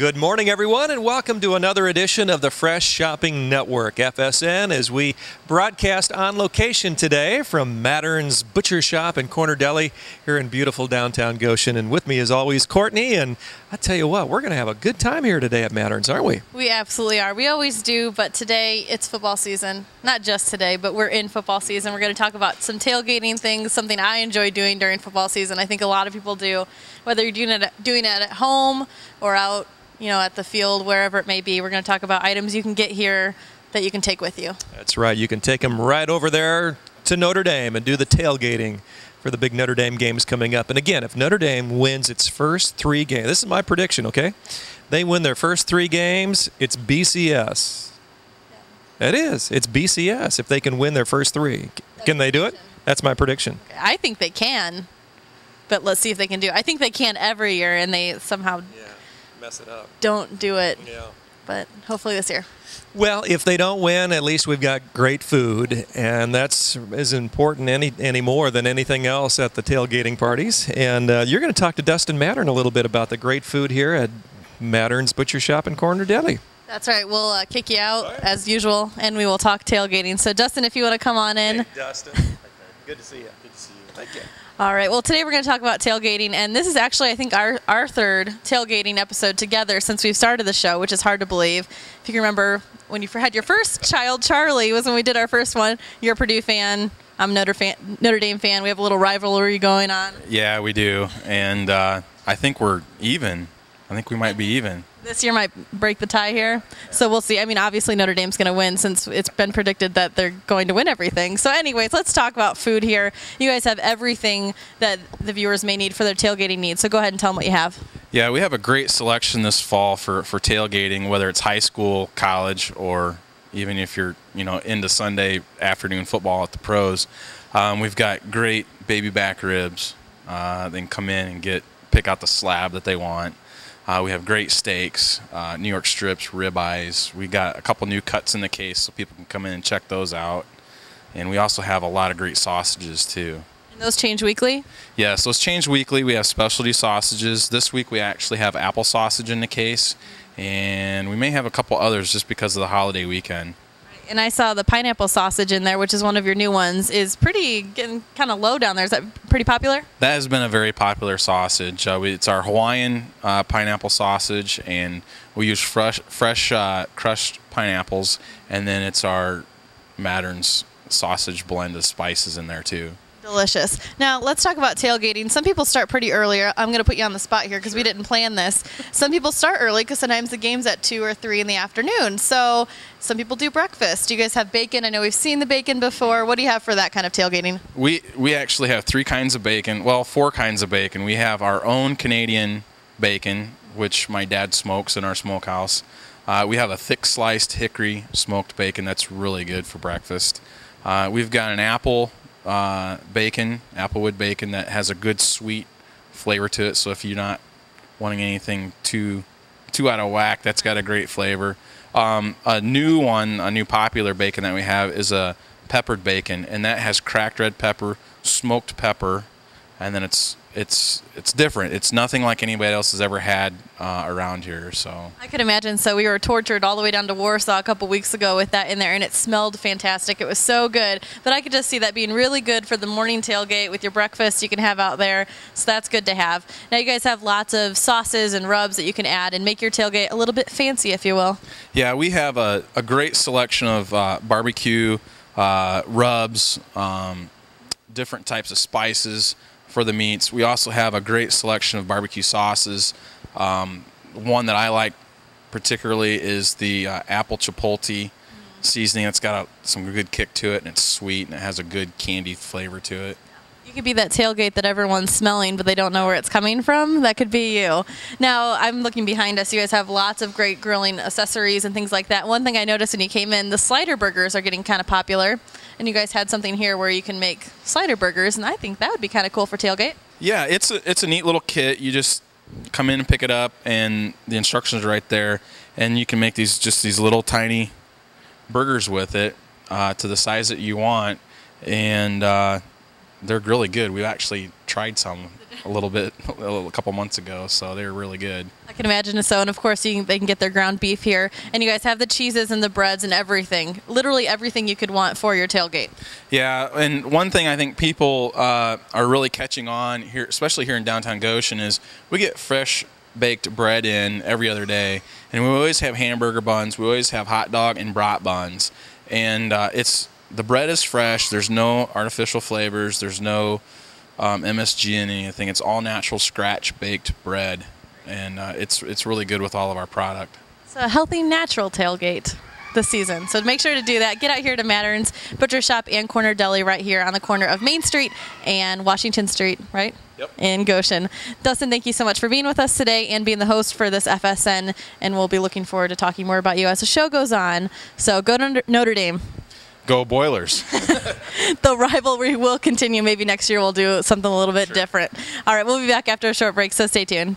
Good morning, everyone, and welcome to another edition of the Fresh Shopping Network, FSN, as we broadcast on location today from Mattern's Butcher Shop and Corner Deli here in beautiful downtown Goshen. And with me, as always, Courtney. And I tell you what, we're going to have a good time here today at Mattern's, aren't we? We absolutely are. We always do, but today it's football season. Not just today, but we're in football season. We're going to talk about some tailgating things, something I enjoy doing during football season. I think a lot of people do, whether you're doing it at home or out, at the field, wherever it may be. We're going to talk about items you can get here that you can take with you. That's right. You can take them right over there to Notre Dame and do the tailgating for the big Notre Dame games coming up. And again, if Notre Dame wins its first 3 games, this is my prediction, okay? They win their first 3 games, it's BCS. Yeah. It is. It's BCS if they can win their first 3. Can they do it? That's my prediction. I think they can, but let's see if they can do it. I think they can every year, and they somehow mess it up. Don't do it. Yeah. But hopefully this year. Well, if they don't win, at least we've got great food, and that's as important any more than anything else at the tailgating parties. And you're going to talk to Dustin Mattern a little bit about the great food here at Mattern's Butcher Shop and Corner Deli. That's right. We'll kick you out as usual, and we will talk tailgating. So, Dustin, if you want to come on in. Hey, Dustin. Good to see you. Good to see you. Thank you. All right. Well, today we're going to talk about tailgating, and this is actually, I think, our 3rd tailgating episode together since we've started the show, which is hard to believe. If you can remember, when you had your first child, Charlie, was when we did our first one. You're a Purdue fan. I'm a Notre Dame fan. We have a little rivalry going on. Yeah, we do, and I think we're even. I think we might be even. This year might break the tie here, so we'll see. I mean, obviously Notre Dame's going to win since it's been predicted that they're going to win everything. So anyways, let's talk about food here. You guys have everything that the viewers may need for their tailgating needs, so go ahead and tell them what you have. Yeah, we have a great selection this fall for tailgating, whether it's high school, college, or even if you're into Sunday afternoon football at the pros. We've got great baby back ribs. They can come in and pick out the slab that they want. We have great steaks, New York strips, ribeyes. We got a couple new cuts in the case so people can come in and check those out. And we also have a lot of great sausages too. And those change weekly? Yes, those change weekly. We have specialty sausages. This week we actually have apple sausage in the case. And we may have a couple others just because of the holiday weekend. And I saw the pineapple sausage in there, which is one of your new ones, is getting kind of low down there. Is that pretty popular? That has been a very popular sausage. It's our Hawaiian pineapple sausage, and we use fresh crushed pineapples, and then it's our Mattern's sausage blend of spices in there too. Delicious. Now, let's talk about tailgating. Some people start pretty early. I'm going to put you on the spot here because we didn't plan this. Some people start early because sometimes the game's at 2 or 3 in the afternoon. So some people do breakfast. Do you guys have bacon? I know we've seen the bacon before. What do you have for that kind of tailgating? We actually have 3 kinds of bacon. Well, 4 kinds of bacon. We have our own Canadian bacon, which my dad smokes in our smokehouse. We have a thick sliced hickory smoked bacon that's really good for breakfast. We've got an applewood bacon that has a good sweet flavor to it. So if you're not wanting anything too out of whack, that's got a great flavor. A new popular bacon that we have is a peppered bacon, and that has cracked red pepper, smoked pepper, and then it's different. It's nothing like anybody else has ever had around here. So I could imagine. So we were tortured all the way down to Warsaw a couple weeks ago with that in there, and it smelled fantastic. It was so good. But I could just see that being really good for the morning tailgate with your breakfast you can have out there. So that's good to have. Now you guys have lots of sauces and rubs that you can add and make your tailgate a little bit fancy, if you will. Yeah, we have a great selection of barbecue rubs, different types of spices for the meats. We also have a great selection of barbecue sauces. One that I like particularly is the apple chipotle seasoning. It's got some good kick to it, and it's sweet, and it has a good candy flavor to it. You could be that tailgate that everyone's smelling, but they don't know where it's coming from. That could be you. Now, I'm looking behind us. You guys have lots of great grilling accessories and things like that. One thing I noticed when you came in, the slider burgers are getting kind of popular, and you guys had something here where you can make slider burgers, and I think that would be kind of cool for tailgate. Yeah, it's a neat little kit. You just come in and pick it up, and the instructions are right there, and you can make these little tiny burgers with it to the size that you want, and they're really good. We've actually tried some. a couple months ago, so they're really good. I can imagine so, and of course they can get their ground beef here, and you guys have the cheeses and the breads and everything, literally everything you could want for your tailgate. Yeah, and one thing I think people are really catching on here, especially here in downtown Goshen, is we get fresh baked bread in every other day, and we always have hamburger buns, we always have hot dog and brat buns, and the bread is fresh. There's no artificial flavors, there's no MSG in anything. It's all natural scratch baked bread, and it's really good with all of our product. So a healthy, natural tailgate this season. So make sure to do that. Get out here to Mattern's Butcher Shop and Corner Deli right here on the corner of Main Street and Washington Street, right? Yep. In Goshen. Dustin, thank you so much for being with us today and being the host for this FSN, and we'll be looking forward to talking more about you as the show goes on. So go to Notre Dame. Go Boilers. The rivalry will continue. Maybe next year we'll do something a little bit different. All right, we'll be back after a short break, so stay tuned.